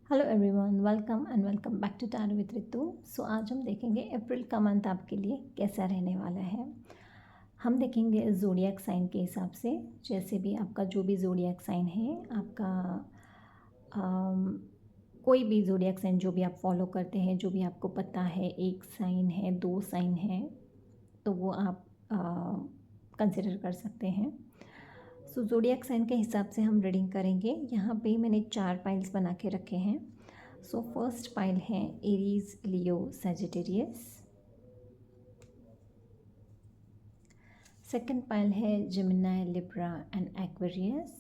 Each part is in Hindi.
Hello everyone, welcome and welcome back to tarot with Ritu. So आज हम देखेंगे अप्रैल का मंथ आपके लिए कैसा रहने वाला है। हम देखेंगे ज़ोडिएक साइन के हिसाब से, जैसे भी आपका जो भी ज़ोडिएक साइन है आपका, कोई भी ज़ोडिएक साइन जो भी आप फॉलो करते हैं, जो भी आपको पता है, एक साइन है, दो साइन है, तो वो आप कंसिडर कर सकते हैं। सो ज़ोडिएक साइन के हिसाब से हम रीडिंग करेंगे। यहाँ पे मैंने 4 पाइल्स बना के रखे हैं। सो फर्स्ट पाइल है Aries, Leo, Sagittarius. Second pile है Gemini, Libra and Aquarius.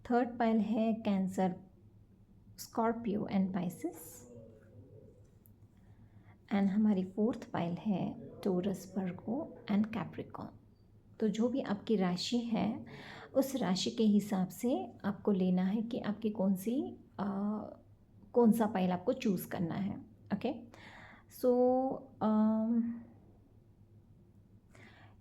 Third pile है Cancer, Scorpio and Pisces. And हमारी फोर्थ पाइल है टोरस, वर्गो एंड कैप्रिकॉर्न। तो जो भी आपकी राशि है उस राशि के हिसाब से आपको लेना है कि आपकी कौन सा पाइल आपको चूज़ करना है। ओके, सो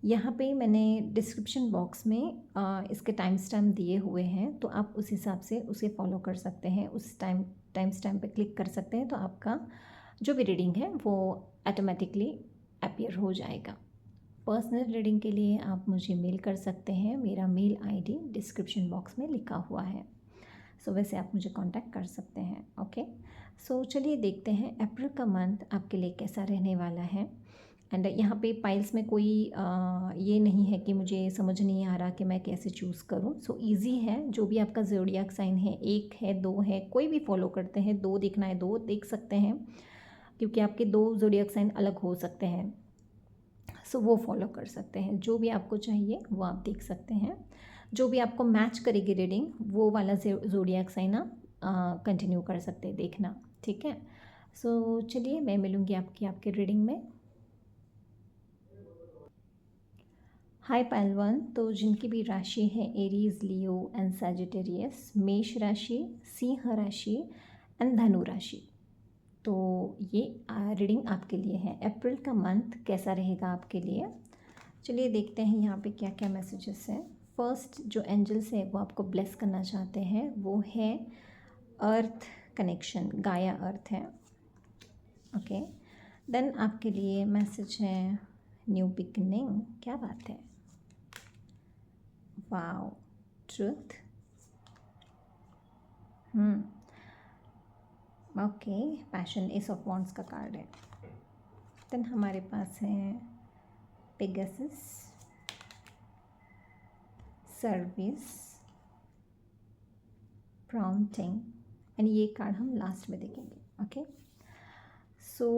यहाँ पे मैंने डिस्क्रिप्शन बॉक्स में इसके टाइम स्टैम्प दिए हुए हैं, तो आप उस हिसाब से उसे फॉलो कर सकते हैं। उस टाइम स्टैम्प पे क्लिक कर सकते हैं, तो आपका जो भी रीडिंग है वो ऑटोमेटिकली अपीयर हो जाएगा। पर्सनल रीडिंग के लिए आप मुझे मेल कर सकते हैं। मेरा मेल आईडी डिस्क्रिप्शन बॉक्स में लिखा हुआ है, सो वैसे आप मुझे कांटेक्ट कर सकते हैं। ओके, सो चलिए देखते हैं अप्रैल का मंथ आपके लिए कैसा रहने वाला है। एंड यहाँ पे पाइल्स में कोई ये नहीं है कि मुझे समझ नहीं आ रहा कि मैं कैसे चूज़ करूँ। सो इजी है, जो भी आपका ज़ोडिएक साइन है, 1 है, 2 है, कोई भी फॉलो करते हैं, 2 देखना है 2 देख सकते हैं, क्योंकि आपके 2 ज़ोडिएक साइन अलग हो सकते हैं। सो वो फॉलो कर सकते हैं, जो भी आपको चाहिए वो आप देख सकते हैं। जो भी आपको मैच करेगी रीडिंग, वो वाला ज़ोडिएक साइन आप कंटिन्यू कर सकते हैं देखना। ठीक है, सो चलिए मैं मिलूँगी आपके रीडिंग में। हाय पहलवान, तो जिनकी भी राशि है एरीज, लियो एंड सजिटेरियस, मेष राशि, सिंह राशि एंड धनु राशि, तो ये रीडिंग आपके लिए है। अप्रैल का मंथ कैसा रहेगा आपके लिए, चलिए देखते हैं यहाँ पे क्या क्या मैसेजेस हैं। फर्स्ट जो एंजल्स है वो आपको ब्लेस करना चाहते हैं, वो है अर्थ कनेक्शन, गाया अर्थ है। ओके, देन आपके लिए मैसेज है न्यू बिगनिंग, क्या बात है, wow, truth, okay, passion, S of wands का कार्ड है। देन हमारे पास है पेगासस, सर्विस, प्रॉम्प्टिंग, एंड ये कार्ड हम लास्ट में देखेंगे। ओके, सो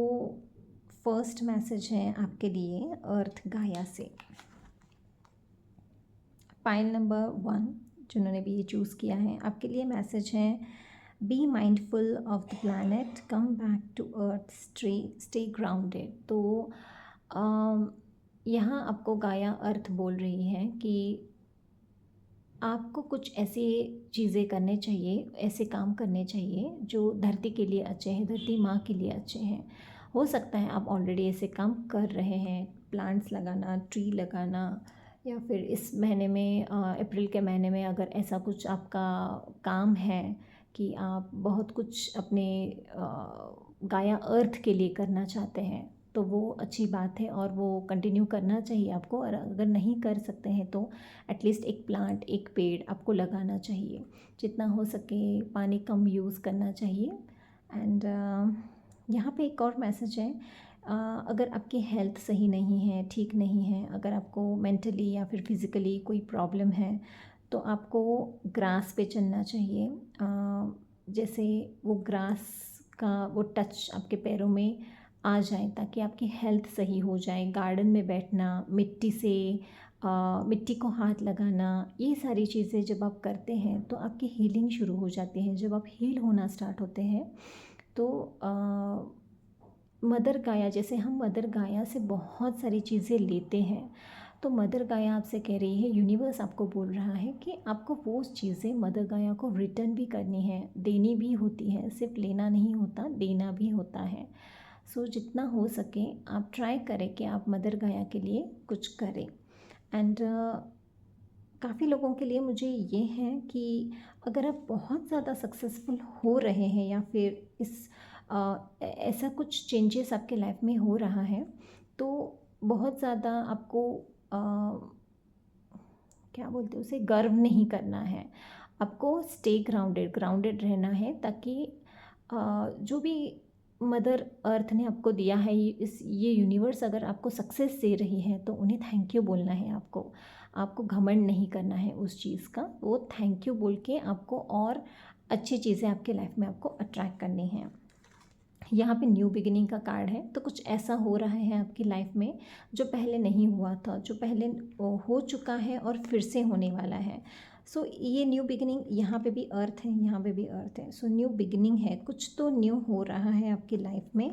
फर्स्ट मैसेज है आपके लिए अर्थ गाया से। पाइल नंबर 1 जिन्होंने भी ये चूज़ किया है, आपके लिए मैसेज है be mindful of the planet, come back to earth, stay grounded. तो यहाँ आपको गाया अर्थ बोल रही है कि आपको कुछ ऐसी चीज़ें करने चाहिए, ऐसे काम करने चाहिए जो धरती के लिए अच्छे हैं, धरती माँ के लिए अच्छे हैं। हो सकता है आप ऑलरेडी ऐसे काम कर रहे हैं, प्लांट्स लगाना, ट्री लगाना, या फिर इस महीने में अप्रैल के महीने में अगर ऐसा कुछ आपका काम है कि आप बहुत कुछ अपने गाया अर्थ के लिए करना चाहते हैं, तो वो अच्छी बात है और वो कंटिन्यू करना चाहिए आपको। और अगर नहीं कर सकते हैं तो एटलीस्ट एक प्लांट, एक पेड़ आपको लगाना चाहिए। जितना हो सके पानी कम यूज़ करना चाहिए। एंड यहाँ पे एक और मैसेज है, अगर आपकी हेल्थ सही नहीं है, ठीक नहीं है, अगर आपको मेंटली या फिर फिज़िकली कोई प्रॉब्लम है, तो आपको ग्रास पे चलना चाहिए। जैसे वो ग्रास का वो टच आपके पैरों में आ जाए, ताकि आपकी हेल्थ सही हो जाए। गार्डन में बैठना, मिट्टी को हाथ लगाना, ये सारी चीज़ें जब आप करते हैं तो आपकी हीलिंग शुरू हो जाती है। जब आप हील होना स्टार्ट होते हैं तो मदर गाया, जैसे हम मदर गाया से बहुत सारी चीज़ें लेते हैं, तो मदर गाया आपसे कह रही है, यूनिवर्स आपको बोल रहा है कि आपको वो चीज़ें मदर गाया को रिटर्न भी करनी है, देनी भी होती है। सिर्फ लेना नहीं होता, देना भी होता है। सो जितना हो सके आप ट्राई करें कि आप मदर गाया के लिए कुछ करें। एंड काफ़ी लोगों के लिए मुझे ये है कि अगर आप बहुत ज़्यादा सक्सेसफुल हो रहे हैं या फिर ऐसा कुछ चेंजेस आपके लाइफ में हो रहा है, तो बहुत ज़्यादा आपको क्या बोलते हैं उसे, गर्व नहीं करना है। आपको स्टे ग्राउंडेड ग्राउंडेड रहना है, ताकि जो भी मदर अर्थ ने आपको दिया है, ये यूनिवर्स अगर आपको सक्सेस दे रही है तो उन्हें थैंक यू बोलना है आपको। आपको घमंड नहीं करना है उस चीज़ का, वो थैंक यू बोल के आपको और अच्छी चीज़ें आपके लाइफ में आपको अट्रैक्ट करनी हैं। यहाँ पे न्यू बिगिनिंग का कार्ड है, तो कुछ ऐसा हो रहा है आपकी लाइफ में जो पहले नहीं हुआ था, जो पहले हो चुका है और फिर से होने वाला है। सो ये न्यू बिगिनिंग, यहाँ पे भी अर्थ है, यहाँ पे भी अर्थ है। सो न्यू बिगिनिंग है, कुछ तो न्यू हो रहा है आपकी लाइफ में।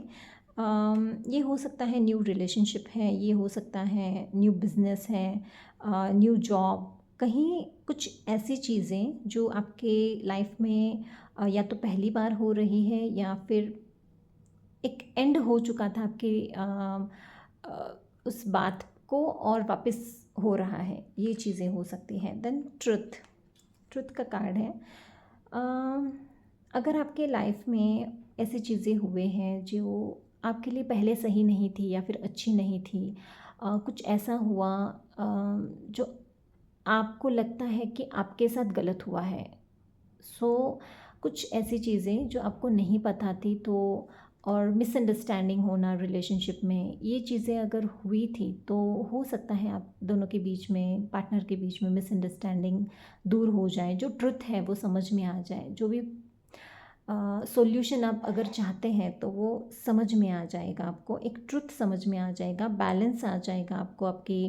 ये हो सकता है न्यू रिलेशनशिप है, ये हो सकता है न्यू बिजनेस है, न्यू जॉब, कहीं कुछ ऐसी चीज़ें जो आपके लाइफ में या तो पहली बार हो रही है या फिर एक एंड हो चुका था आपके उस बात को और वापस हो रहा है, ये चीज़ें हो सकती हैं। देन ट्रुथ, ट्रुथ का कार्ड है। अगर आपके लाइफ में ऐसी चीज़ें हुए हैं जो आपके लिए पहले सही नहीं थी या फिर अच्छी नहीं थी, कुछ ऐसा हुआ जो आपको लगता है कि आपके साथ गलत हुआ है, सो कुछ ऐसी चीज़ें जो आपको नहीं पता थी, तो और मिसअंडरस्टैंडिंग होना रिलेशनशिप में, ये चीज़ें अगर हुई थी तो हो सकता है आप दोनों के बीच में, पार्टनर के बीच में मिसअंडरस्टैंडिंग दूर हो जाए, जो ट्रुथ है वो समझ में आ जाए, जो भी सॉल्यूशन आप अगर चाहते हैं तो वो समझ में आ जाएगा आपको, एक ट्रुथ समझ में आ जाएगा, बैलेंस आ जाएगा आपको आपकी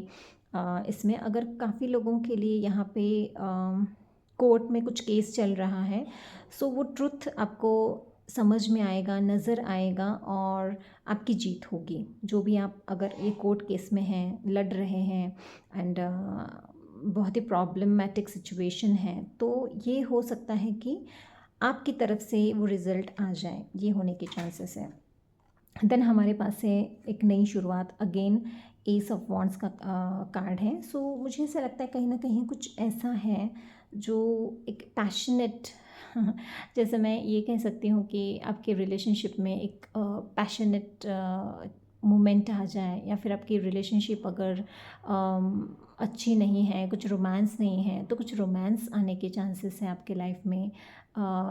इसमें। अगर काफ़ी लोगों के लिए यहाँ पे कोर्ट में कुछ केस चल रहा है, सो वो ट्रुथ आपको समझ में आएगा, नज़र आएगा और आपकी जीत होगी। जो भी आप अगर ये कोर्ट केस में हैं, लड़ रहे हैं एंड बहुत ही प्रॉब्लमेटिक सिचुएशन है, तो ये हो सकता है कि आपकी तरफ से वो रिज़ल्ट आ जाए, ये होने के चांसेस हैं। देन हमारे पास है एक नई शुरुआत, अगेन एस ऑफ वॉन्ड्स का कार्ड है। सो मुझे ऐसा लगता है कहीं ना कहीं कुछ ऐसा है जो एक पैशनेट जैसे मैं ये कह सकती हूँ कि आपके रिलेशनशिप में एक पैशनेट मोमेंट आ जाए, या फिर आपकी रिलेशनशिप अगर अच्छी नहीं है, कुछ रोमांस नहीं है, तो कुछ रोमांस आने के चांसेस हैं आपके लाइफ में।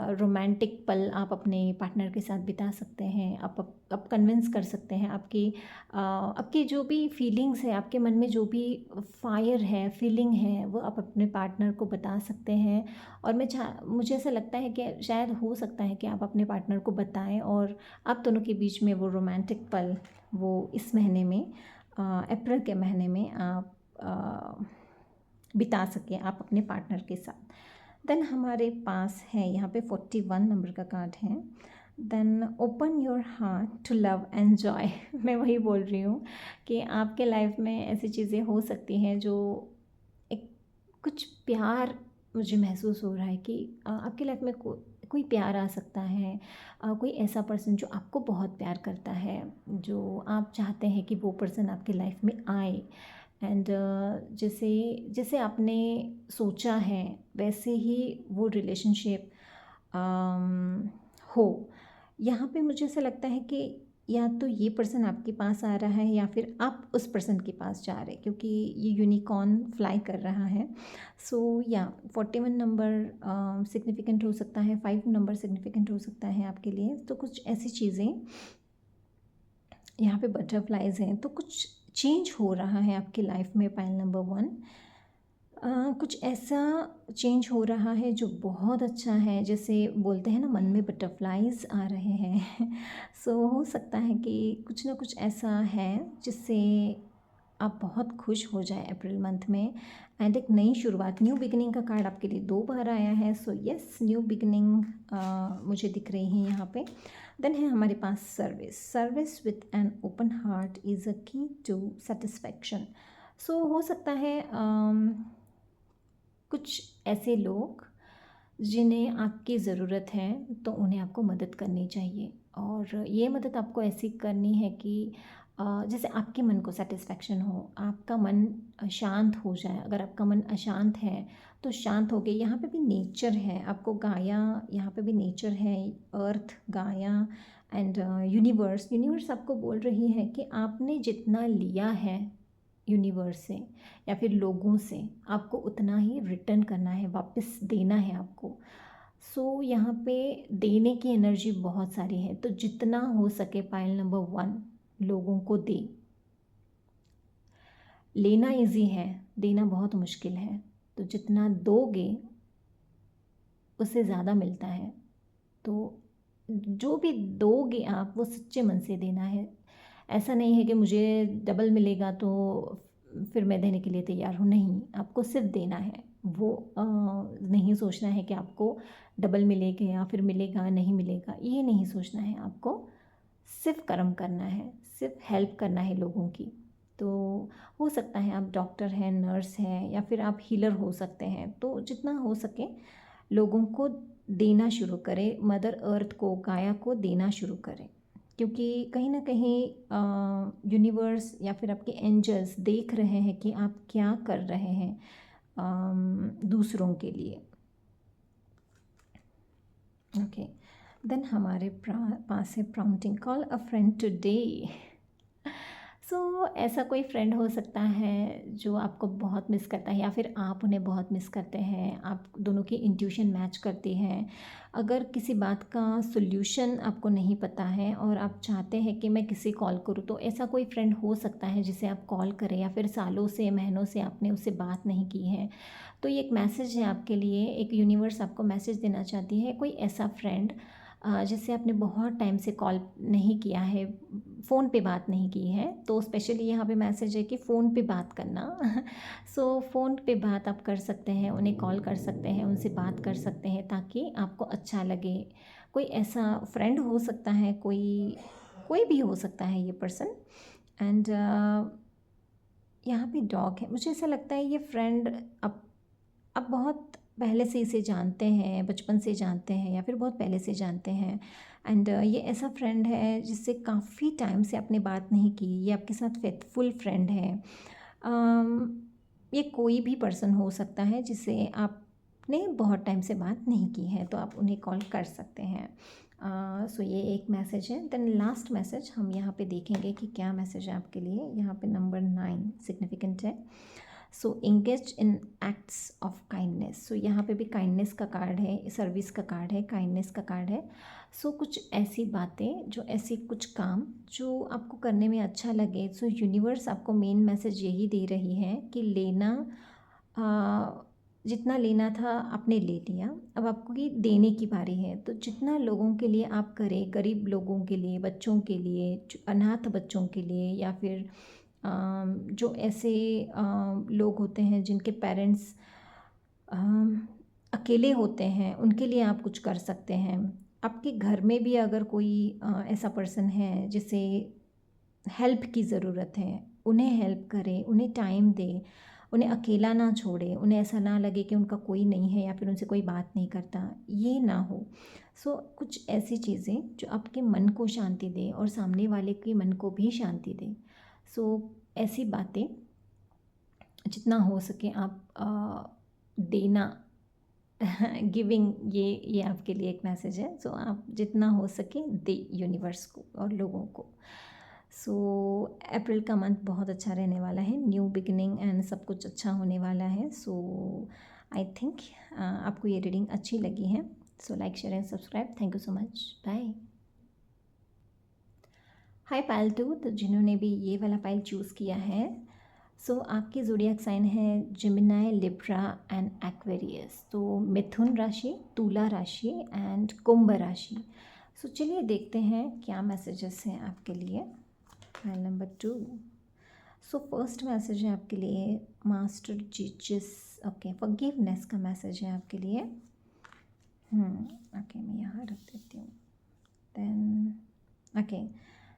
रोमांटिक पल आप अपने पार्टनर के साथ बिता सकते हैं, आप कन्विंस कर सकते हैं, आपकी जो भी फीलिंग्स है, आपके मन में जो भी फायर है, फीलिंग है, वो आप अपने पार्टनर को बता सकते हैं। और मुझे ऐसा लगता है कि शायद हो सकता है कि आप अपने पार्टनर को बताएं और आप दोनों के बीच में वो रोमांटिक पल वो इस महीने में, अप्रैल के महीने में आप बिता सकें आप अपने पार्टनर के साथ। देन हमारे पास है यहाँ पे 41 नंबर का कार्ड है। Then open your heart to love and joy. मैं वही बोल रही हूँ कि आपके लाइफ में ऐसी चीज़ें हो सकती हैं जो एक कुछ प्यार, मुझे महसूस हो रहा है कि आपकी लाइफ में कोई प्यार आ सकता है, कोई ऐसा पर्सन जो आपको बहुत प्यार करता है, जो आप चाहते हैं कि वो पर्सन आपकी लाइफ में आए एंड जैसे जैसे आपने सोचा है वैसे ही वो रिलेशनशिप हो। यहाँ पे मुझे ऐसा लगता है कि या तो ये पर्सन आपके पास आ रहा है या फिर आप उस पर्सन के पास जा रहे हैं, क्योंकि ये यूनिकॉर्न फ्लाई कर रहा है। सो या 41 नंबर सिग्निफिकेंट हो सकता है, 5 नंबर सिग्निफिकेंट हो सकता है आपके लिए। तो कुछ ऐसी चीज़ें यहाँ पे बटरफ्लाइज हैं, तो कुछ चेंज हो रहा है आपकी लाइफ में। पाइल नंबर 1, कुछ ऐसा चेंज हो रहा है जो बहुत अच्छा है, जैसे बोलते हैं ना मन में बटरफ्लाइज आ रहे हैं सो हो सकता है कि कुछ ना कुछ ऐसा है जिससे आप बहुत खुश हो जाए अप्रैल मंथ में। एंड एक नई शुरुआत, न्यू बिगिनिंग का कार्ड आपके लिए 2 बार आया है। सो यस, न्यू बिगिनिंग मुझे दिख रही है यहाँ पे। देन है हमारे पास service, service with an open heart is a key to satisfaction. सो हो सकता है कुछ ऐसे लोग जिन्हें आपकी ज़रूरत है, तो उन्हें आपको मदद करनी चाहिए, और ये मदद आपको ऐसी करनी है कि जैसे आपके मन को सेटिस्फेक्शन हो, आपका मन शांत हो जाए। अगर आपका मन अशांत है तो शांत हो गए। यहाँ पे भी नेचर है, आपको गाया, यहाँ पे भी नेचर है, अर्थ, गाया एंड यूनिवर्स। यूनिवर्स आपको बोल रही है कि आपने जितना लिया है यूनिवर्स से या फिर लोगों से, आपको उतना ही रिटर्न करना है, वापस देना है आपको। सो यहाँ पे देने की एनर्जी बहुत सारी है, तो जितना हो सके पायल नंबर 1 लोगों को दे। लेना इजी है, देना बहुत मुश्किल है। तो जितना दोगे उससे ज़्यादा मिलता है। तो जो भी दोगे आप वो सच्चे मन से देना है। ऐसा नहीं है कि मुझे डबल मिलेगा तो फिर मैं देने के लिए तैयार हूँ, नहीं, आपको सिर्फ देना है। वो नहीं सोचना है कि आपको डबल मिलेगा या फिर मिलेगा नहीं मिलेगा, ये नहीं सोचना है। आपको सिर्फ कर्म करना है, सिर्फ हेल्प करना है लोगों की। तो हो सकता है आप डॉक्टर हैं, नर्स हैं या फिर आप हीलर हो सकते हैं। तो जितना हो सके लोगों को देना शुरू करें, मदर अर्थ को, गाया को देना शुरू करें। क्योंकि कहीं ना कहीं यूनिवर्स या फिर आपके एंजल्स देख रहे हैं कि आप क्या कर रहे हैं दूसरों के लिए। ओके, देन हमारे पास है prompting, call a friend today. So ऐसा कोई फ्रेंड हो सकता है जो आपको बहुत मिस करता है या फिर आप उन्हें बहुत मिस करते हैं। आप दोनों की इंट्यूशन मैच करती है। अगर किसी बात का सॉल्यूशन आपको नहीं पता है और आप चाहते हैं कि मैं किसे कॉल करूं, तो ऐसा कोई फ्रेंड हो सकता है जिसे आप कॉल करें, या फिर सालों से, महीनों से आपने उससे बात नहीं की है। तो ये एक मैसेज है आपके लिए, एक यूनिवर्स आपको मैसेज देना चाहती है। कोई ऐसा फ्रेंड जिससे आपने बहुत टाइम से कॉल नहीं किया है, फ़ोन पे बात नहीं की है, तो स्पेशली यहाँ पे मैसेज है कि फ़ोन पे बात करना। सो फ़ोन पे बात आप कर सकते हैं, उन्हें कॉल कर सकते हैं, उनसे बात कर सकते हैं ताकि आपको अच्छा लगे। कोई ऐसा फ्रेंड हो सकता है, कोई कोई भी हो सकता है ये पर्सन। एंड यहाँ पे डॉग है। मुझे ऐसा लगता है ये फ्रेंड अब बहुत पहले से इसे जानते हैं, बचपन से जानते हैं या फिर बहुत पहले से जानते हैं। एंड ये ऐसा फ्रेंड है जिससे काफ़ी टाइम से आपने बात नहीं की, ये आपके साथ फेथफुल फ्रेंड है। ये कोई भी पर्सन हो सकता है जिसे आपने बहुत टाइम से बात नहीं की है, तो आप उन्हें कॉल कर सकते हैं। सो ये एक मैसेज है। देन लास्ट मैसेज हम यहाँ पे देखेंगे कि क्या मैसेज है आपके लिए। यहाँ पे नंबर 9 सिग्निफिकेंट है। So engage in acts of kindness. So यहाँ पे भी काइंडनेस का कार्ड है, सर्विस का कार्ड है, काइंडनेस का कार्ड है। सो कुछ ऐसी बातें, जो ऐसे कुछ काम जो आपको करने में अच्छा लगे। सो यूनिवर्स आपको मेन मैसेज यही दे रही है कि लेना, जितना लेना था आपने ले लिया, अब आपको ये देने की बारी है। तो जितना लोगों के लिए आप करें, गरीब लोगों के लिए, बच्चों के लिए, अनाथ बच्चों के लिए, या फिर जो ऐसे लोग होते हैं जिनके पेरेंट्स अकेले होते हैं, उनके लिए आप कुछ कर सकते हैं। आपके घर में भी अगर कोई ऐसा पर्सन है जिसे हेल्प की ज़रूरत है, उन्हें हेल्प करें, उन्हें टाइम दें, उन्हें अकेला ना छोड़ें, उन्हें ऐसा ना लगे कि उनका कोई नहीं है या फिर उनसे कोई बात नहीं करता, ये ना हो। सो कुछ ऐसी चीज़ें जो आपके मन को शांति दें और सामने वाले के मन को भी शांति दें। सो ऐसी बातें जितना हो सके आप देना, गिविंग, ये आपके लिए एक मैसेज है। सो आप जितना हो सके दे यूनिवर्स को और लोगों को। सो अप्रैल का मंथ बहुत अच्छा रहने वाला है, न्यू बिगिनिंग एंड सब कुछ अच्छा होने वाला है। सो आई थिंक आपको ये रीडिंग अच्छी लगी है। So like, share and subscribe. Thank you so much, bye. Hi pile 2, तो जिन्होंने भी ये वाला पायल चूज़ किया है, सो आपकी ज़ोडिएक साइन है जेमिनी, लिब्रा एंड एक्वेरियस। तो मिथुन राशि, तुला राशि एंड कुंभ राशि। सो चलिए देखते हैं क्या मैसेजेस हैं आपके लिए। Pile number 2। So first message है आपके लिए मास्टर जीजस। ओके, फॉरगिवनेस का मैसेज है आपके लिए। ओके, मैं यहाँ रख देती हूँ। Then okay,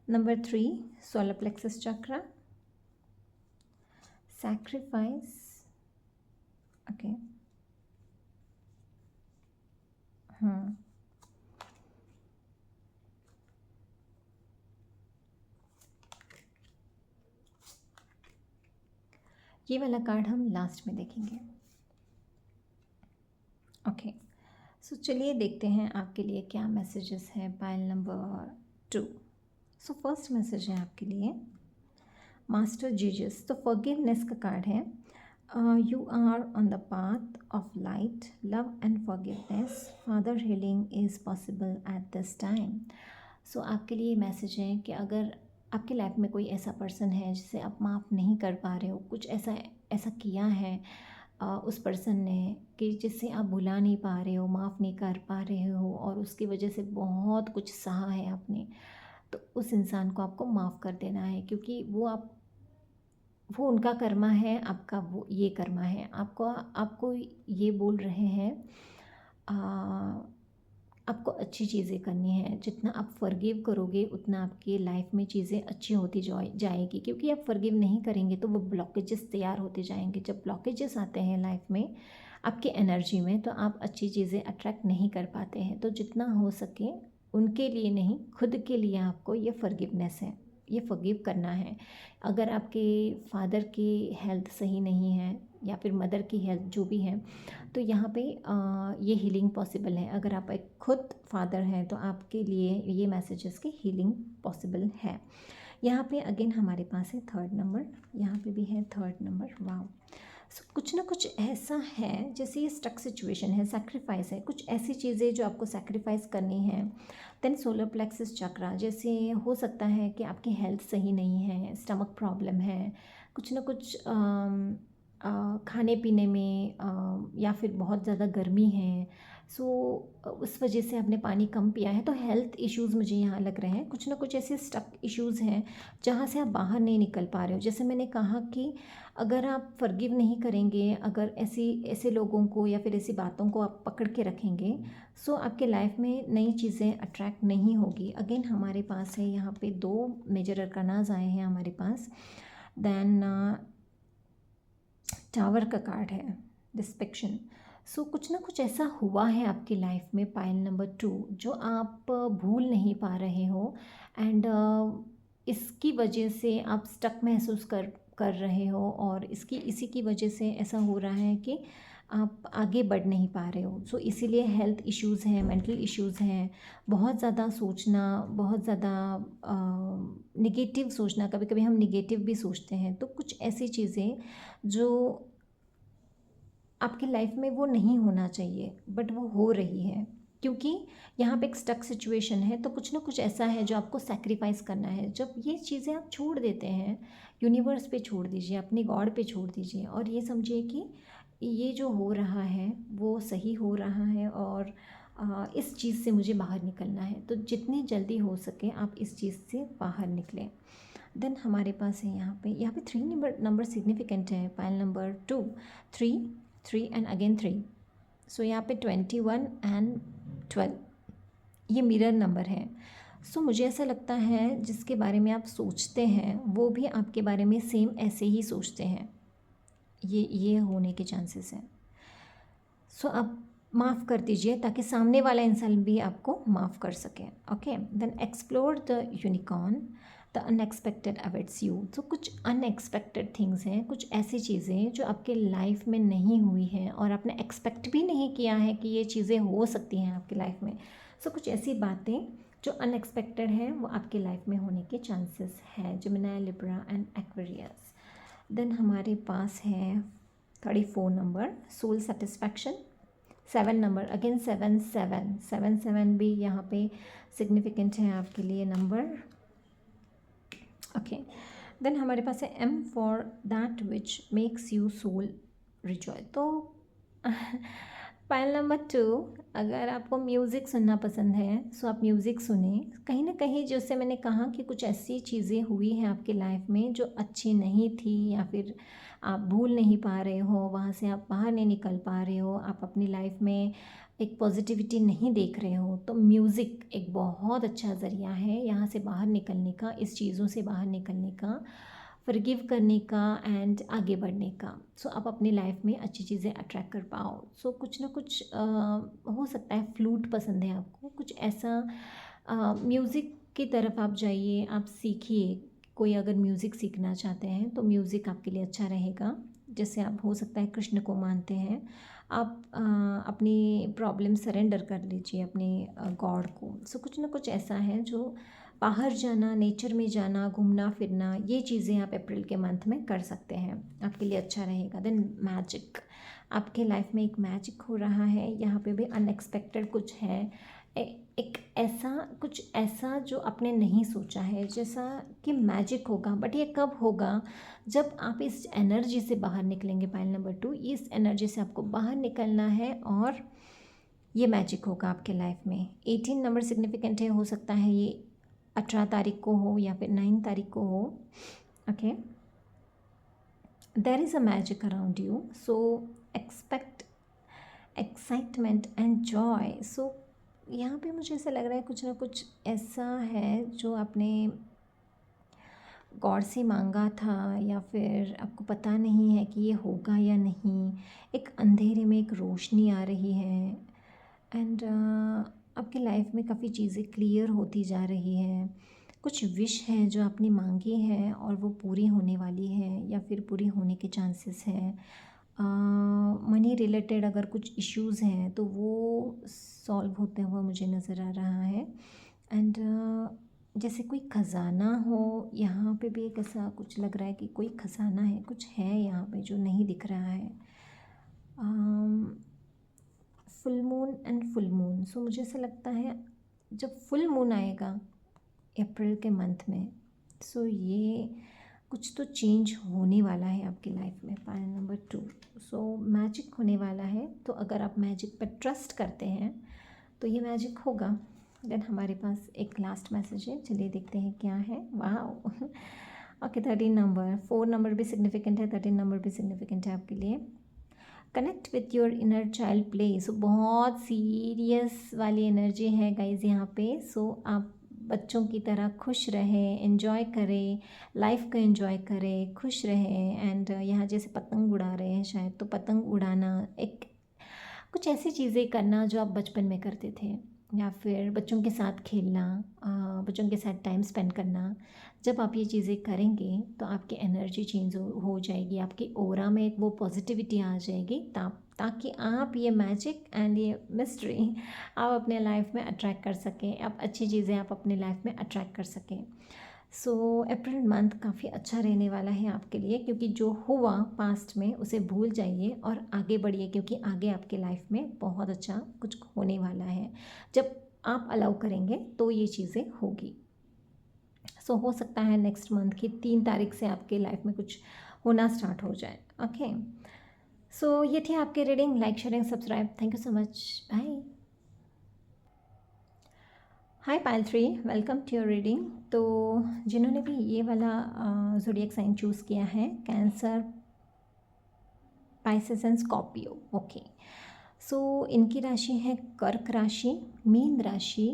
number 3 solar plexus chakra, sacrifice, okay, ये वाला कार्ड हम लास्ट में देखेंगे। ओके, सो चलिए देखते हैं आपके लिए क्या मैसेजेस हैं pile number 2। So first message है आपके लिए मास्टर जीजस। तो फॉरगिवनेस का कार्ड है। You are on the path of light, love and forgiveness, father healing is possible at this time. So आपके लिए मैसेज है कि अगर आपकी लाइफ में कोई ऐसा पर्सन है जिसे आप माफ़ नहीं कर पा रहे हो, कुछ ऐसा ऐसा किया है उस पर्सन ने कि जिससे आप भुला नहीं पा रहे हो, माफ़ नहीं कर पा रहे हो, और उसकी वजह से बहुत कुछ सहा है आपने, तो उस इंसान को आपको माफ़ कर देना है, क्योंकि वो उनका कर्मा है, आपका वो ये कर्मा है। आपको ये बोल रहे हैं आपको अच्छी चीज़ें करनी है। जितना आप फॉरगिव करोगे उतना आपकी लाइफ में चीज़ें अच्छी होती जाएगी, क्योंकि आप फॉरगिव नहीं करेंगे तो वो ब्लॉकेजेस तैयार होते जाएंगे। जब ब्लॉकेजेस आते हैं लाइफ में आपकी एनर्जी में, तो आप अच्छी चीज़ें अट्रैक्ट नहीं कर पाते हैं। तो जितना हो सके उनके लिए नहीं, खुद के लिए आपको ये फॉरगिवनेस है, ये फॉरगिव करना है। अगर आपके फादर की हेल्थ सही नहीं है या फिर मदर की हेल्थ जो भी है, तो यहाँ पे ये हीलिंग पॉसिबल है। अगर आप एक खुद फादर हैं तो आपके लिए ये मैसेजेस की हीलिंग पॉसिबल है। यहाँ पे अगेन हमारे पास है थर्ड नंबर, यहाँ पे भी है थर्ड नंबर। वाह, कुछ ना कुछ ऐसा है जैसे ये स्टक सिचुएशन है, सैक्रिफाइस है, कुछ ऐसी चीज़ें जो आपको सैक्रिफाइस करनी है। देन सोलर प्लेक्सस चक्रा, जैसे हो सकता है कि आपकी हेल्थ सही नहीं है, स्टमक प्रॉब्लम है, कुछ ना कुछ खाने पीने में या फिर बहुत ज़्यादा गर्मी है, सो उस वजह से आपने पानी कम पिया है, तो हेल्थ इश्यूज़ मुझे यहाँ लग रहे हैं। कुछ ना कुछ ऐसे स्टक इश्यूज़ हैं जहाँ से आप बाहर नहीं निकल पा रहे हो। जैसे मैंने कहा कि अगर आप फॉरगिव नहीं करेंगे, अगर ऐसे लोगों को या फिर ऐसी बातों को आप पकड़ के रखेंगे, सो आपके लाइफ में नई चीज़ें अट्रैक्ट नहीं होगी। अगेन हमारे पास है यहाँ पे 2 मेजर अरकानाज आए हैं हमारे पास। देन टावर का कार्ड है डिस्पेक्शन। सो कुछ ना कुछ ऐसा हुआ है आपकी लाइफ में पाइल नंबर 2 जो आप भूल नहीं पा रहे हो, एंड इसकी वजह से आप स्टक महसूस कर रहे हो, और इसी की वजह से ऐसा हो रहा है कि आप आगे बढ़ नहीं पा रहे हो। सो इसीलिए हेल्थ इश्यूज़ हैं, मेंटल इश्यूज़ हैं, बहुत ज़्यादा सोचना, बहुत ज़्यादा निगेटिव सोचना, कभी कभी हम निगेटिव भी सोचते हैं। तो कुछ ऐसी चीज़ें जो आपकी लाइफ में वो नहीं होना चाहिए बट वो हो रही है, क्योंकि यहाँ पे एक स्टक सिचुएशन है। तो कुछ ना कुछ ऐसा है जो आपको सैक्रिफाइस करना है। जब ये चीज़ें आप छोड़ देते हैं, यूनिवर्स पे छोड़ दीजिए, अपने गॉड पे छोड़ दीजिए, और ये समझिए कि ये जो हो रहा है वो सही हो रहा है, और इस चीज़ से मुझे बाहर निकलना है। तो जितनी जल्दी हो सके आप इस चीज़ से बाहर निकलें। देन हमारे पास है यहाँ पे 3 नंबर सिग्निफिकेंट है। Pile number 2, 3 and again 3। सो यहाँ पे 21 एंड 12 ये मिरर नंबर है। सो मुझे ऐसा लगता है जिसके बारे में आप सोचते हैं वो भी आपके बारे में सेम ऐसे ही सोचते हैं, ये होने के चांसेस हैं। सो आप माफ़ कर दीजिए ताकि सामने वाला इंसान भी आपको माफ़ कर सके। Okay, then explore the unicorn, the unexpected awaits you. तो कुछ अनएक्सपेक्टेड थिंग्स हैं, कुछ ऐसी चीज़ें जो आपके लाइफ में नहीं हुई हैं और आपने एक्सपेक्ट भी नहीं किया है कि ये चीज़ें हो सकती हैं आपकी लाइफ में। सो कुछ ऐसी बातें जो अनएक्सपेक्टेड हैं वो आपकी लाइफ में होने के चांसेस हैं। Gemini, Libra and Aquarius. Then हमारे पास है 34 number, soul satisfaction. 7 number, again 7 भी यहाँ पे सिग्निफिकेंट है आपके लिए नंबर। ओके, देन हमारे पास है aim for that which makes you soul rejoice. तो पाइल नंबर 2, अगर आपको म्यूज़िक सुनना पसंद है सो आप म्यूज़िक सुने। कहीं ना कहीं जैसे मैंने कहा कि कुछ ऐसी चीज़ें हुई हैं आपकी लाइफ में जो अच्छी नहीं थी, या फिर आप भूल नहीं पा रहे हो, वहाँ से आप बाहर नहीं निकल पा रहे हो, आप अपनी लाइफ में एक पॉजिटिविटी नहीं देख रहे हो, तो म्यूज़िक एक बहुत अच्छा ज़रिया है यहाँ से बाहर निकलने का, इस चीज़ों से बाहर निकलने का, फॉरगिव करने का एंड आगे बढ़ने का। सो आप अपनी लाइफ में अच्छी चीज़ें अट्रैक्ट कर पाओ। सो कुछ ना कुछ हो सकता है फ्लूट पसंद है आपको, कुछ ऐसा म्यूज़िक की तरफ आप जाइए, आप सीखिए। कोई अगर म्यूज़िक सीखना चाहते हैं तो म्यूज़िक आपके लिए अच्छा रहेगा। जैसे आप हो सकता है कृष्ण को मानते हैं, आप अपनी प्रॉब्लम सरेंडर कर लीजिए अपने गॉड को। सो कुछ ना कुछ ऐसा है जो बाहर जाना, नेचर में जाना, घूमना फिरना, ये चीज़ें आप अप्रैल के मंथ में कर सकते हैं, आपके लिए अच्छा रहेगा। देन मैजिक, आपके लाइफ में एक मैजिक हो रहा है, यहाँ पे भी अनएक्सपेक्टेड कुछ है। एक ऐसा कुछ ऐसा जो आपने नहीं सोचा है, जैसा कि मैजिक होगा, बट ये कब होगा, जब आप इस एनर्जी से बाहर निकलेंगे। पाइल नंबर 2, इस एनर्जी से आपको बाहर निकलना है और ये मैजिक होगा आपके लाइफ में। 18 नंबर सिग्निफिकेंट है, हो सकता है ये 18 तारीख को हो या फिर 9 तारीख को हो। Okay, there is a magic around you, so expect excitement and joy. So यहाँ पे मुझे ऐसा लग रहा है कुछ ना कुछ ऐसा है जो आपने गॉड से मांगा था, या फिर आपको पता नहीं है कि ये होगा या नहीं। एक अंधेरे में एक रोशनी आ रही है, एंड आपकी लाइफ में काफ़ी चीज़ें क्लियर होती जा रही है। कुछ विश है जो आपने मांगी है और वो पूरी होने वाली है या फिर पूरी होने के चांसेस हैं। मनी रिलेटेड अगर कुछ इश्यूज़ हैं तो वो सॉल्व होते हुए मुझे नज़र आ रहा है। एंड जैसे कोई ख़जाना हो, यहाँ पे भी एक ऐसा कुछ लग रहा है कि कोई ख़जाना है, कुछ है यहाँ पे जो नहीं दिख रहा है। Full moon and full moon, so मुझे ऐसा लगता है जब फुल मून आएगा अप्रैल के मंथ में, सो ये कुछ तो चेंज होने वाला है आपकी लाइफ में। पायल नंबर 2, सो मैजिक होने वाला है। तो अगर आप मैजिक पर ट्रस्ट करते हैं तो ये मैजिक होगा। देन हमारे पास एक लास्ट मैसेज है, चलिए देखते हैं क्या है। वाह ओके, 13 नंबर, 4 नंबर भी सिग्निफिकेंट है, 13 नंबर भी सिग्निफिकेंट है आपके लिए। Connect with your inner child play, so बहुत सीरियस वाली एनर्जी है गाइज यहाँ पे। सो आप बच्चों की तरह खुश रहें, एंजॉय करें, लाइफ को एंजॉय करें, खुश रहें। एंड यहाँ जैसे पतंग उड़ा रहे हैं शायद, तो पतंग उड़ाना, एक कुछ ऐसी चीज़ें करना जो आप बचपन में करते थे, या फिर बच्चों के साथ खेलना, बच्चों के साथ टाइम स्पेंड करना। जब आप ये चीज़ें करेंगे तो आपकी एनर्जी चेंज हो जाएगी, आपकी ऑरा में एक वो पॉजिटिविटी आ जाएगी, ताकि आप ये मैजिक एंड ये मिस्ट्री आप अपने लाइफ में अट्रैक्ट कर सकें, आप अच्छी चीज़ें आप अपने लाइफ में अट्रैक्ट कर सकें। सो अप्रैल मंथ काफ़ी अच्छा रहने वाला है आपके लिए, क्योंकि जो हुआ पास्ट में उसे भूल जाइए और आगे बढ़िए, क्योंकि आगे आपके लाइफ में बहुत अच्छा कुछ होने वाला है। जब आप अलाउ करेंगे तो ये चीज़ें होगी। सो हो सकता है नेक्स्ट मंथ की 3 तारीख से आपके लाइफ में कुछ होना स्टार्ट हो जाए। ओके, सो ये थी आपकी reading. Like, sharing, subscribe. Thank you so much, bye. Hi pile 3, welcome to your reading. तो जिन्होंने भी ये वाला ज़ोडिएक साइन चूज़ किया है, cancer, Pisces and Scorpio. Okay, so इनकी राशि है कर्क राशि, मीन राशि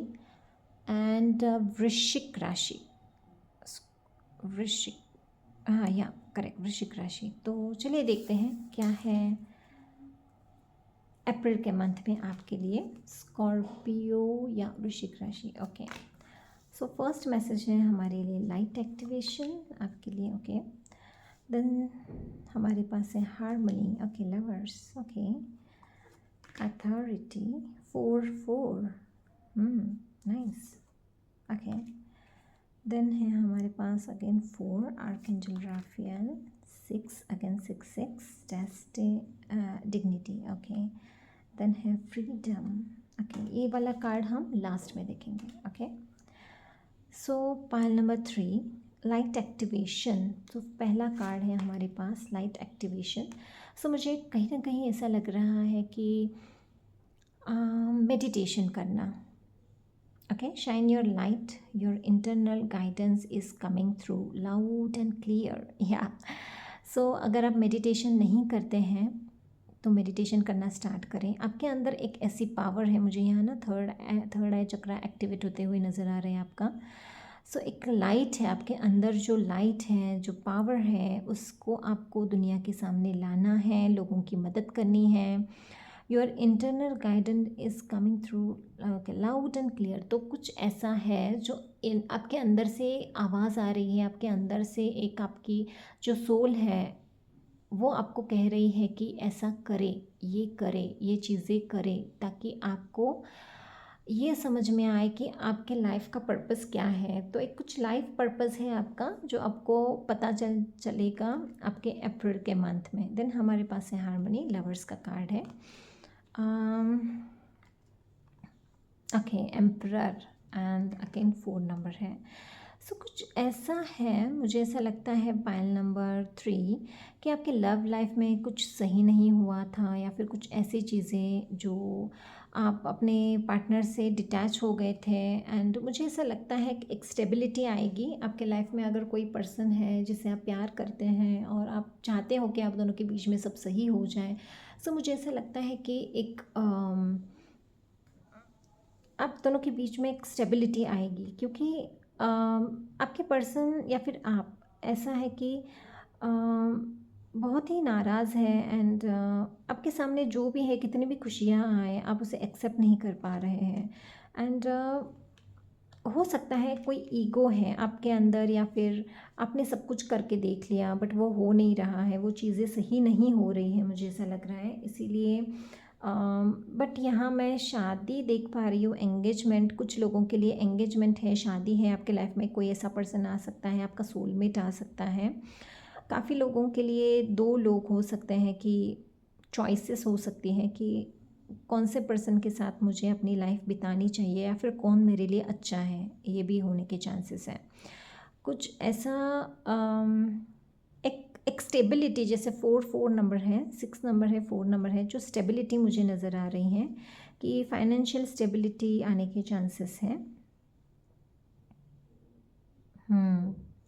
एंड वृश्चिक राशि। वृश्चिक, हाँ या करेक्ट, वृश्चिक राशि। तो चलिए देखते हैं क्या है अप्रैल के मंथ में आपके लिए, स्कॉर्पियो या वृश्चिक राशि। ओके, सो फर्स्ट मैसेज है हमारे लिए लाइट एक्टिवेशन आपके लिए। ओके, देन हमारे पास है harmony. Okay, lovers. Okay, authority, 4 nice. Okay, then है हमारे पास again 4, archangel Raphael, 6 again 6 dignity. Okay, then है फ्रीडम। ओके, ये वाला कार्ड हम लास्ट में देखेंगे। Okay, so pile number 3, light activation. तो पहला कार्ड है हमारे पास लाइट एक्टिवेशन। सो मुझे कहीं ना कहीं ऐसा लग रहा है कि मेडिटेशन करना। Okay, shine your light, your internal guidance is coming through loud and clear. या सो अगर आप मेडिटेशन नहीं करते हैं तो मेडिटेशन करना स्टार्ट करें। आपके अंदर एक ऐसी पावर है, मुझे यहाँ ना थर्ड आई चक्रा एक्टिवेट होते हुए नज़र आ रहे हैं आपका। सो एक लाइट है आपके अंदर, जो लाइट है, जो पावर है, उसको आपको दुनिया के सामने लाना है, लोगों की मदद करनी है। Your internal guidance is coming through loud and clear. तो कुछ ऐसा है जो आपके अंदर से आवाज़ आ रही है, आपके अंदर से एक आपकी जो सोल है वो आपको कह रही है कि ऐसा करे, ये चीज़ें करे, ताकि आपको ये समझ में आए कि आपके लाइफ का पर्पस क्या है। तो एक कुछ लाइफ पर्पस है आपका जो आपको पता चलेगा आपके अप्रैल के मंथ में। देन हमारे पास है हार्मनी, लवर्स का कार्ड है। Okay, emperor and again 4 number है। सो कुछ ऐसा है, मुझे ऐसा लगता है पाइल नंबर 3 कि आपके लव लाइफ में कुछ सही नहीं हुआ था, या फिर कुछ ऐसी चीज़ें जो आप अपने पार्टनर से डिटैच हो गए थे। एंड मुझे ऐसा लगता है कि एक स्टेबिलिटी आएगी आपके लाइफ में। अगर कोई पर्सन है जिसे आप प्यार करते हैं और आप चाहते हो कि आप दोनों के बीच में सब सही हो जाए, सो मुझे ऐसा लगता है कि एक आप दोनों के बीच में एक स्टेबिलिटी आएगी, क्योंकि आपके पर्सन या फिर आप, ऐसा है कि बहुत ही नाराज़ है। एंड आपके सामने जो भी है, कितनी भी खुशियाँ आए, आप उसे एक्सेप्ट नहीं कर पा रहे हैं। एंड हो सकता है कोई ईगो है आपके अंदर, या फिर आपने सब कुछ करके देख लिया बट वो हो नहीं रहा है, वो चीज़ें सही नहीं हो रही हैं, मुझे ऐसा लग रहा है। इसीलिए बट यहाँ मैं शादी देख पा रही हूँ, एंगेजमेंट। कुछ लोगों के लिए एंगेजमेंट है, शादी है आपके लाइफ में। कोई ऐसा पर्सन आ सकता है, आपका सोलमेट आ सकता है। काफ़ी लोगों के लिए 2 लोग हो सकते हैं, कि चॉइसेस हो सकती हैं कि कौन से पर्सन के साथ मुझे अपनी लाइफ बितानी चाहिए, या फिर कौन मेरे लिए अच्छा है, ये भी होने के चांसेस हैं। कुछ ऐसा एक स्टेबिलिटी, जैसे 4 नंबर है, 6 नंबर है, 4 नंबर है, जो स्टेबिलिटी मुझे नज़र आ रही है कि फाइनेंशियल स्टेबिलिटी आने के चांसेस हैं।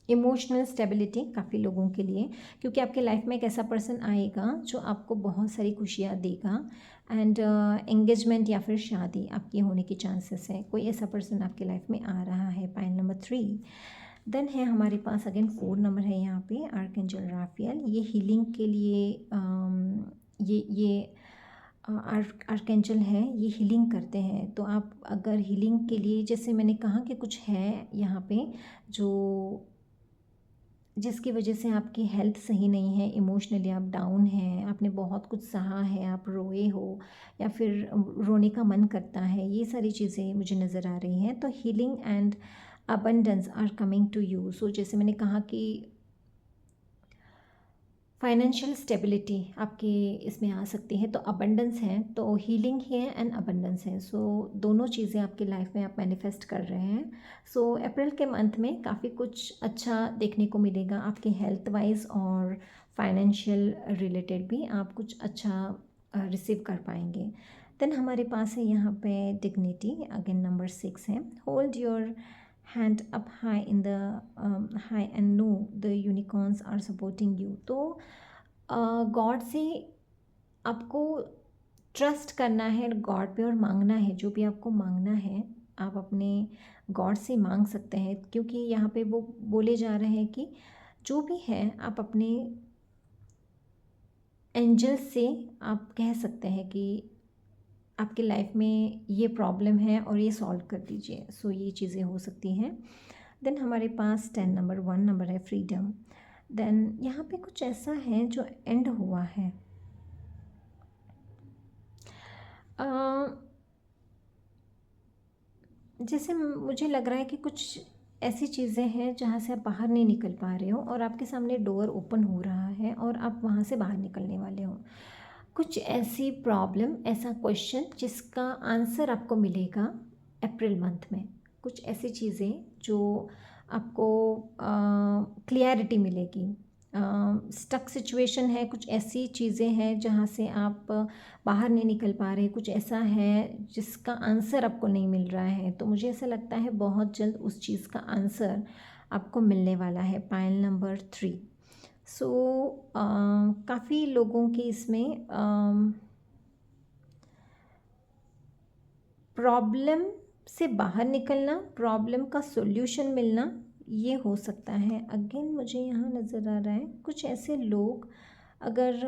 इमोशनल स्टेबिलिटी काफ़ी लोगों के लिए, क्योंकि आपके लाइफ में एक ऐसा पर्सन आएगा जो आपको बहुत सारी खुशियाँ देगा। एंड एंगेजमेंट या फिर शादी आपकी होने की चांसेस है। कोई ऐसा पर्सन आपके लाइफ में आ रहा है, पाइल नंबर 3। देन है हमारे पास अगेन 4 नंबर है यहाँ पे, आर्कएंजल राफेल। ये हीलिंग के लिए ये आर्कएंजल है, ये हीलिंग करते हैं। तो आप अगर हीलिंग के लिए, जैसे मैंने कहा कि कुछ है यहाँ पे जो जिसकी वजह से आपकी हेल्थ सही नहीं है, इमोशनली आप डाउन हैं, आपने बहुत कुछ सहा है, आप रोए हो, या फिर रोने का मन करता है, ये सारी चीज़ें मुझे नज़र आ रही हैं। तो healing and abundance are coming to you. So जैसे मैंने कहा कि फाइनेंशियल स्टेबिलिटी आपके इसमें आ सकती है, तो अबंडेंस है, तो हीलिंग है एंड अबंडेंस है। सो दोनों चीज़ें आपकी लाइफ में आप मैनिफेस्ट कर रहे हैं। सो अप्रैल के मंथ में काफ़ी कुछ अच्छा देखने को मिलेगा आपके हेल्थ वाइज, और फाइनेंशियल रिलेटेड भी आप कुछ अच्छा रिसीव कर पाएंगे। देन हमारे पास है यहाँ पे डिग्निटी, अगेन नंबर 6 है। Hold your hand up high in the high and know the unicorns are supporting you। तो गॉड से आपको ट्रस्ट करना है, गॉड पे, और मांगना है। जो भी आपको मांगना है आप अपने गॉड से मांग सकते हैं, क्योंकि यहाँ पे वो बोले जा रहे हैं कि जो भी है आप अपने एंजल्स से आप कह सकते हैं कि आपके लाइफ में ये प्रॉब्लम है और ये सॉल्व कर दीजिए। सो ये चीज़ें हो सकती हैं। देन हमारे पास 10 नंबर 1 नंबर है, फ्रीडम। देन यहाँ पे कुछ ऐसा है जो एंड हुआ है। जैसे मुझे लग रहा है कि कुछ ऐसी चीज़ें हैं जहाँ से आप बाहर नहीं निकल पा रहे हो, और आपके सामने डोर ओपन हो रहा है और आप वहाँ से बाहर निकलने वाले हो। कुछ ऐसी प्रॉब्लम, ऐसा क्वेश्चन जिसका आंसर आपको मिलेगा अप्रैल मंथ में। कुछ ऐसी चीज़ें जो आपको क्लियरिटी मिलेगी। स्टक सिचुएशन है, कुछ ऐसी चीज़ें हैं जहाँ से आप बाहर नहीं निकल पा रहे, कुछ ऐसा है जिसका आंसर आपको नहीं मिल रहा है। तो मुझे ऐसा लगता है बहुत जल्द उस चीज़ का आंसर आपको मिलने वाला है, पाइल नंबर 3। सो काफ़ी लोगों के इसमें प्रॉब्लम से बाहर निकलना, प्रॉब्लम का सॉल्यूशन मिलना, ये हो सकता है। अगेन मुझे यहाँ नज़र आ रहा है कुछ ऐसे लोग, अगर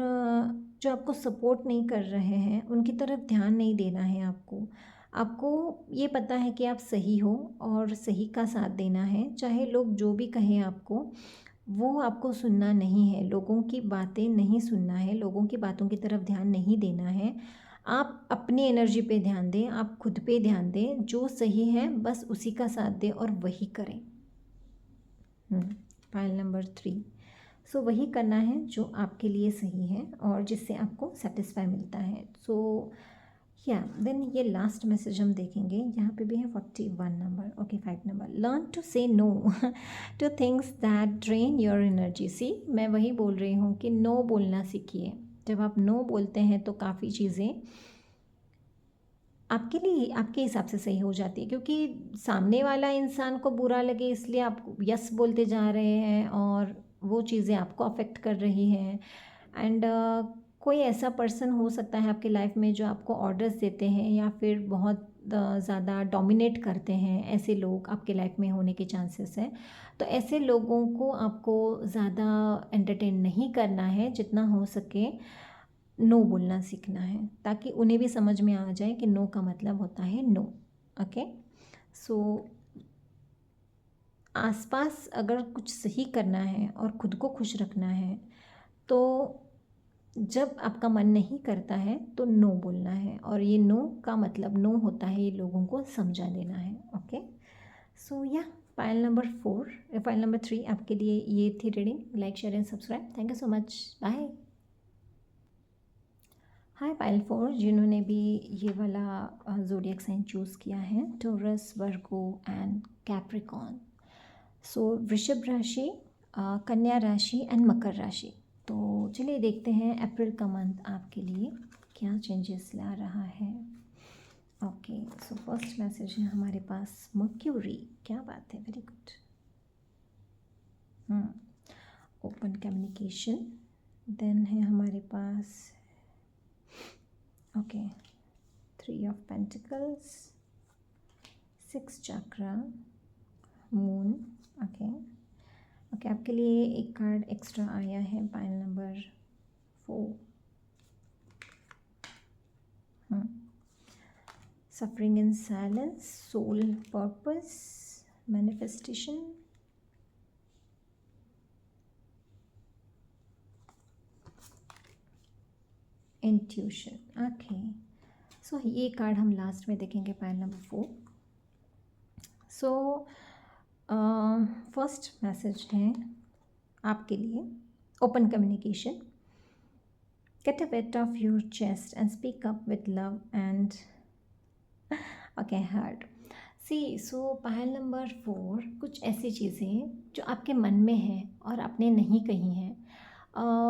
जो आपको सपोर्ट नहीं कर रहे हैं, उनकी तरफ ध्यान नहीं देना है आपको। आपको ये पता है कि आप सही हो और सही का साथ देना है, चाहे लोग जो भी कहें आपको, वो आपको सुनना नहीं है, लोगों की बातें नहीं सुनना है, लोगों की बातों की तरफ ध्यान नहीं देना है। आप अपनी एनर्जी पे ध्यान दें, आप खुद पे ध्यान दें, जो सही है बस उसी का साथ दें और वही करें। पाइल नंबर 3, सो वही करना है जो आपके लिए सही है और जिससे आपको सेटिस्फाई मिलता है। सो या देन ये लास्ट मैसेज हम देखेंगे, यहाँ पे भी है 41 number, okay 5 number. Learn to say no to things that drain your energy. See मैं वही बोल रही हूँ कि नो बोलना सीखिए। जब आप नो बोलते हैं तो काफ़ी चीज़ें आपके लिए आपके हिसाब से सही हो जाती है, क्योंकि सामने वाला इंसान को बुरा लगे इसलिए आप यस बोलते जा रहे हैं और वो चीज़ें आपको अफेक्ट कर रही हैं। एंड कोई ऐसा पर्सन हो सकता है आपकी लाइफ में जो आपको ऑर्डर्स देते हैं या फिर बहुत ज़्यादा डोमिनेट करते हैं, ऐसे लोग आपके लाइफ में होने के चांसेस हैं। तो ऐसे लोगों को आपको ज़्यादा एंटरटेन नहीं करना है, जितना हो सके नो बोलना सीखना है, ताकि उन्हें भी समझ में आ जाए कि नो का मतलब होता है नो। ओके, सो आसपास अगर कुछ सही करना है और ख़ुद को खुश रखना है तो जब आपका मन नहीं करता है तो नो बोलना है, और ये नो का मतलब नो होता है ये लोगों को समझा देना है। ओके, सो या फाइल नंबर 4 फाइल नंबर 3 आपके लिए ये थी reading. Like share and subscribe. Thank you so much, bye. Hi pile 4, जिन्होंने भी ये वाला ज़ोडिएक साइन चूज़ किया है, टॉरस, वर्गो एंड कैप्रिकॉन। सो वृषभ राशि, कन्या राशि एंड मकर राशि। तो चलिए देखते हैं अप्रैल का मंथ आपके लिए क्या चेंजेस ला रहा है। ओके, सो फर्स्ट मैसेज है हमारे पास मर्क्यूरी। क्या बात है, very good. Open communication. Then है हमारे पास okay 3 of pentacles, 6 chakra, moon. Okay okay, आपके लिए एक कार्ड एक्स्ट्रा आया है, pile number 4। Suffering in silence, soul purpose, manifestation. Intuition. Okay, so ये कार्ड हम लास्ट में देखेंगे, pile number 4। So first message है आपके लिए open communication. Get a bit of your chest and speak up with love and okay heart. C so pile number 4, कुछ ऐसी चीज़ें जो आपके मन में हैं और आपने नहीं कही हैं।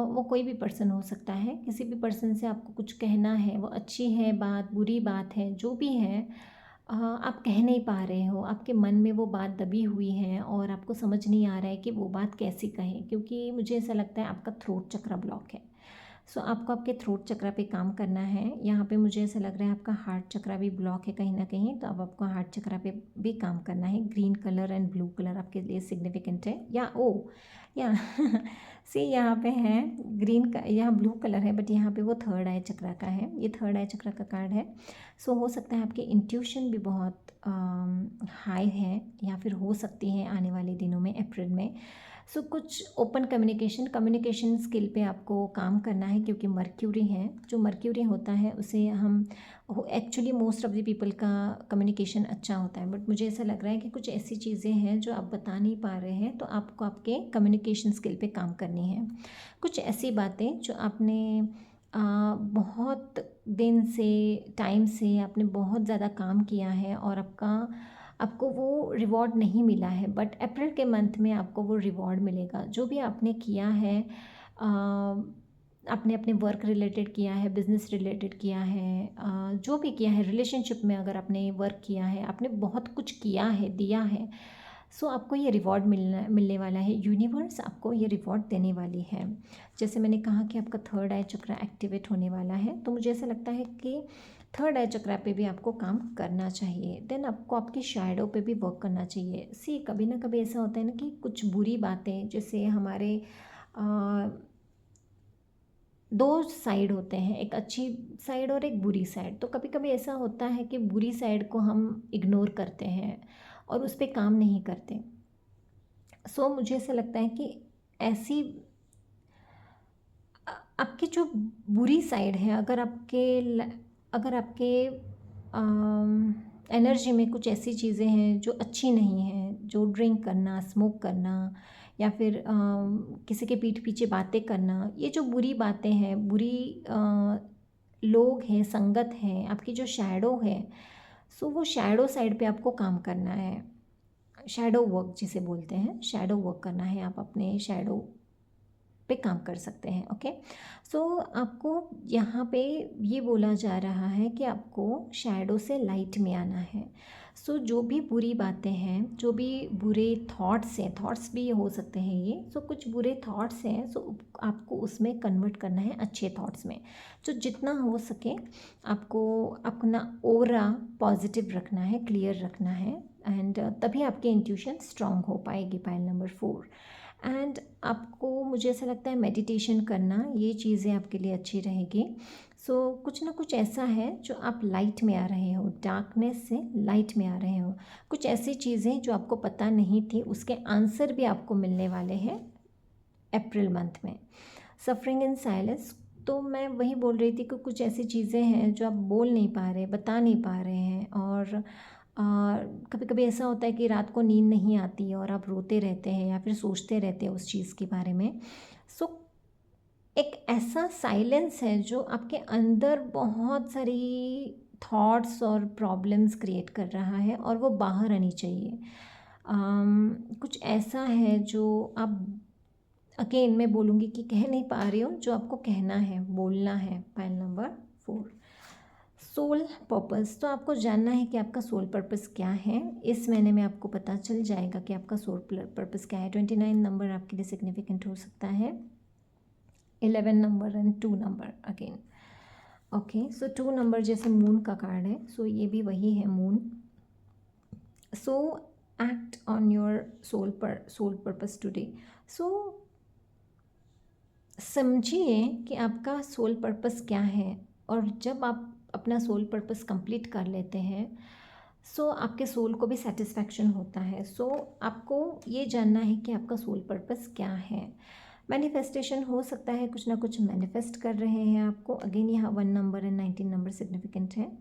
वो कोई भी पर्सन हो सकता है, किसी भी पर्सन से आपको कुछ कहना है, वो अच्छी है बात, बुरी बात है, जो भी है, आप कह नहीं पा रहे हो, आपके मन में वो बात दबी हुई है और आपको समझ नहीं आ रहा है कि वो बात कैसे कहें, क्योंकि मुझे ऐसा लगता है आपका थ्रोट चक्र ब्लॉक है। सो आपको आपके थ्रोट चक्र पे काम करना है। यहाँ पे मुझे ऐसा लग रहा है आपका हार्ट चक्र भी ब्लॉक है कहीं ना कहीं, तो अब आपको हार्ट चक्र पे भी काम करना है। Green colour and blue colour आपके लिए सिग्निफिकेंट है, या ओ या सी यहाँ पे है ग्रीन का, यहाँ ब्लू कलर है, बट यहाँ पे वो थर्ड आई चक्र का है, ये थर्ड आई चक्र का कार्ड है। सो हो सकता है आपकी इंट्यूशन भी बहुत हाई है, या फिर हो सकती है आने वाले दिनों में अप्रैल में। सो कुछ ओपन कम्युनिकेशन स्किल पे आपको काम करना है, क्योंकि मर्क्यूरी है, जो मर्क्यूरी होता है उसे हम actually most of the people का कम्युनिकेशन अच्छा होता है, बट मुझे ऐसा लग रहा है कि कुछ ऐसी चीज़ें हैं जो आप बता नहीं पा रहे हैं, तो आपको आपके कम्युनिकेशन स्किल पे काम करनी है। कुछ ऐसी बातें जो आपने बहुत दिन से, टाइम से आपने बहुत ज़्यादा काम किया है और आपको वो रिवॉर्ड नहीं मिला है, बट अप्रैल के मंथ में आपको वो रिवॉर्ड मिलेगा। जो भी आपने किया है, आपने अपने वर्क रिलेटेड किया है, बिज़नेस रिलेटेड किया है, जो भी किया है, रिलेशनशिप में अगर आपने वर्क किया है, आपने बहुत कुछ किया है, दिया है, सो आपको ये रिवॉर्ड मिलने वाला है। यूनिवर्स आपको ये रिवॉर्ड देने वाली है। जैसे मैंने कहा कि आपका थर्ड आई चक्र एक्टिवेट होने वाला है, तो मुझे ऐसा लगता है कि थर्ड आई चक्र पे भी आपको काम करना चाहिए। देन आपको आपकी शैडो पे भी वर्क करना चाहिए। सी कभी ना कभी ऐसा होता है ना कि कुछ बुरी बातें, जैसे हमारे दो साइड होते हैं, एक अच्छी साइड और एक बुरी साइड। तो कभी कभी ऐसा होता है कि बुरी साइड को हम इग्नोर करते हैं और उस पर काम नहीं करते। सो मुझे ऐसा लगता है कि ऐसी आपकी जो बुरी साइड है, अगर आपके एनर्जी में कुछ ऐसी चीज़ें हैं जो अच्छी नहीं हैं, जो ड्रिंक करना, स्मोक करना या फिर किसी के पीठ पीछे बातें करना, ये जो बुरी बातें हैं, बुरी लोग हैं, संगत है, आपकी जो शैडो है, सो वो शैडो साइड पे आपको काम करना है। शैडो वर्क जिसे बोलते हैं, शैडो वर्क करना है, आप अपने शैडो पे काम कर सकते हैं। ओके, सो आपको यहाँ पे ये बोला जा रहा है कि आपको शैडो से लाइट में आना है। सो जो भी बुरी बातें हैं, जो भी बुरे थॉट्स हैं, थॉट्स भी हो सकते हैं ये, सो कुछ बुरे थॉट्स हैं, सो आपको उसमें कन्वर्ट करना है अच्छे थॉट्स में। जो जितना हो सके आपको अपना ओरा पॉजिटिव रखना है, क्लियर रखना है, एंड तभी आपकी इंट्यूशन स्ट्रांग हो पाएगी। Pile number 4। एंड आपको, मुझे ऐसा लगता है, मेडिटेशन करना, ये चीज़ें आपके लिए अच्छी रहेगी। सो कुछ ना कुछ ऐसा है जो आप लाइट में आ रहे हो, डार्कनेस से लाइट में आ रहे हो। कुछ ऐसी चीज़ें जो आपको पता नहीं थी, उसके आंसर भी आपको मिलने वाले हैं अप्रैल मंथ में। सफरिंग इन साइलेंस, तो मैं वही बोल रही थी कि कुछ ऐसी चीज़ें हैं जो आप बोल नहीं पा रहे, बता नहीं पा रहे हैं, और कभी कभी ऐसा होता है कि रात को नींद नहीं आती और आप रोते रहते हैं या फिर सोचते रहते हैं उस चीज़ के बारे में। सो एक ऐसा साइलेंस है जो आपके अंदर बहुत सारी थॉट्स और प्रॉब्लम्स क्रिएट कर रहा है और वो बाहर आनी चाहिए। कुछ ऐसा है जो आप, अगेन मैं बोलूँगी कि कह नहीं पा रही हूँ, जो आपको कहना है, बोलना है। Pile number 4, soul purpose. तो आपको जानना है कि आपका सोल पर्पस क्या है। इस महीने में आपको पता चल जाएगा कि आपका सोल पर्पस क्या है। 29 नंबर आपके लिए सिग्निफिकेंट हो सकता है, 11 number and 2 number again. Okay, so 2 number जैसे मून का कार्ड है, सो ये भी वही है, moon. So act on your soul purpose today. So समझिए कि आपका सोल पर्पस क्या है, और जब आप अपना सोल पर्पस कंप्लीट कर लेते हैं, सो आपके सोल को भी सेटिस्फैक्शन होता है। सो आपको ये जानना है कि आपका सोल पर्पस क्या है। मैनिफेस्टेशन हो सकता है, कुछ ना कुछ मैनिफेस्ट कर रहे हैं आपको। अगेन यहाँ 1 नंबर एंड 19 नंबर सिग्निफिकेंट है।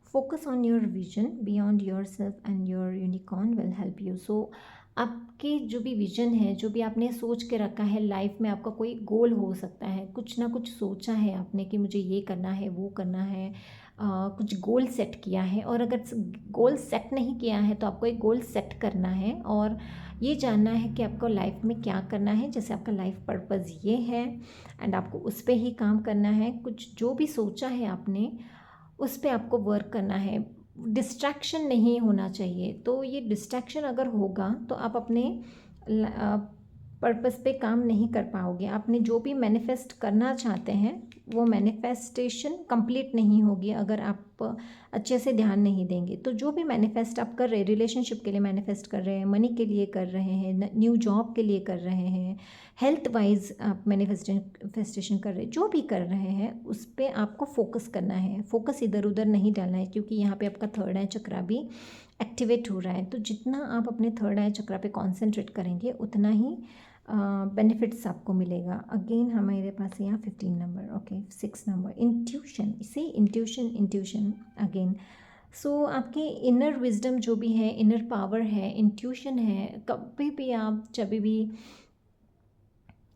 Focus on your vision beyond yourself and your unicorn will help you. So आपकी जो भी विजन है, जो भी आपने सोच के रखा है लाइफ में, आपका कोई गोल हो सकता है, कुछ ना कुछ सोचा है आपने कि मुझे ये करना है, वो करना है, कुछ गोल सेट किया है, और अगर गोल सेट नहीं किया है तो आपको एक गोल सेट करना है और ये जानना है कि आपको लाइफ में क्या करना है। जैसे आपका लाइफ पर्पस ये है एंड आपको उस पर ही काम करना है। कुछ जो भी सोचा है आपने, उस पर आपको वर्क करना है। डिस्ट्रैक्शन नहीं होना चाहिए। तो ये डिस्ट्रैक्शन अगर होगा तो आप अपने पर्पस पे काम नहीं कर पाओगे। आपने जो भी मैनिफेस्ट करना चाहते हैं, वो मैनिफेस्टेशन कंप्लीट नहीं होगी अगर आप अच्छे से ध्यान नहीं देंगे। तो जो भी मैनिफेस्ट आप कर रहे हैं, रिलेशनशिप के लिए मैनिफेस्ट कर रहे हैं, मनी के लिए कर रहे हैं, न्यू जॉब के लिए कर रहे हैं, हेल्थ वाइज आप मैनिफेस्टेशन कर रहे हैं, जो भी कर रहे हैं उस पर आपको फोकस करना है। फोकस इधर उधर नहीं डालना है, क्योंकि यहाँ पे आपका थर्ड आई चक्रा भी एक्टिवेट हो रहा है। तो जितना आप अपने थर्ड आई चक्रा पे कॉन्सेंट्रेट करेंगे, उतना ही बेनिफिट्स आपको मिलेगा। अगेन हमारे पास यहाँ 15 नंबर, ओके 6 नंबर, इंट्यूशन। इसे इंट्यूशन अगेन। सो आपकी इनर विजडम जो भी है, इनर पावर है, इंट्यूशन है। कभी भी आप जब भी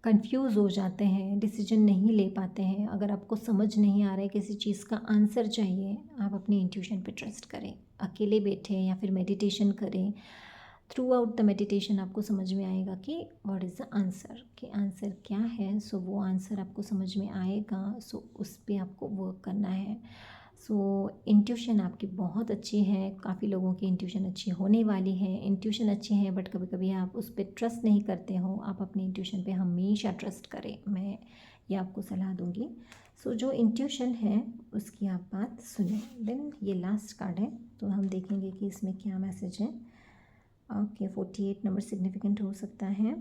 कंफ्यूज हो जाते हैं, डिसीजन नहीं ले पाते हैं, अगर आपको समझ नहीं आ रहा है किसी चीज़ का आंसर चाहिए, आप अपनी इंट्यूशन पे ट्रस्ट करें। अकेले बैठे या फिर मेडिटेशन करें, थ्रू आउट द मेडिटेशन आपको समझ में आएगा कि व्हाट इज़ द आंसर, कि आंसर क्या है। सो वो आंसर आपको समझ में आएगा। सो उस पर आपको वर्क करना है। सो इंट्यूशन आपकी बहुत अच्छी है। काफ़ी लोगों की इंट्यूशन अच्छी होने वाली है। इंट्यूशन अच्छी है, बट कभी कभी आप उस पर ट्रस्ट नहीं करते हो। आप अपनी इंट्यूशन पे हमेशा ट्रस्ट करें, मैं ये आपको सलाह दूंगी। सो जो इंट्यूशन है उसकी आप बात सुने। देन ये लास्ट कार्ड है, तो हम देखेंगे कि इसमें क्या मैसेज है। ओके, 48 नंबर सिग्निफिकेंट हो सकता है।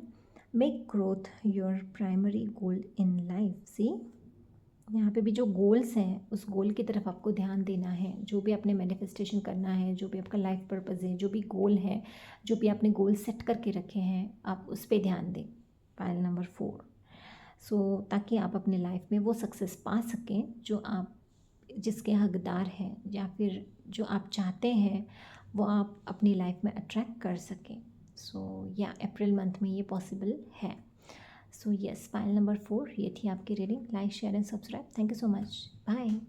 Make growth your primary goal in life. See, यहाँ पे भी जो गोल्स हैं, उस गोल की तरफ आपको ध्यान देना है। जो भी आपने मैनिफेस्टेशन करना है, जो भी आपका लाइफ पर्पस है, जो भी गोल है, जो भी आपने गोल सेट करके रखे हैं, आप उस पर ध्यान दें। Pile number 4। सो ताकि आप अपनी लाइफ में वो सक्सेस पा सकें जो आप जिसके हकदार हैं, या फिर जो आप चाहते हैं वो आप अपनी लाइफ में अट्रैक्ट कर सकें। सो या अप्रैल मंथ में ये पॉसिबल है। सो यस, पायल नंबर 4 ये थी आपकी reading. Like, share and subscribe. Thank you so much. Bye.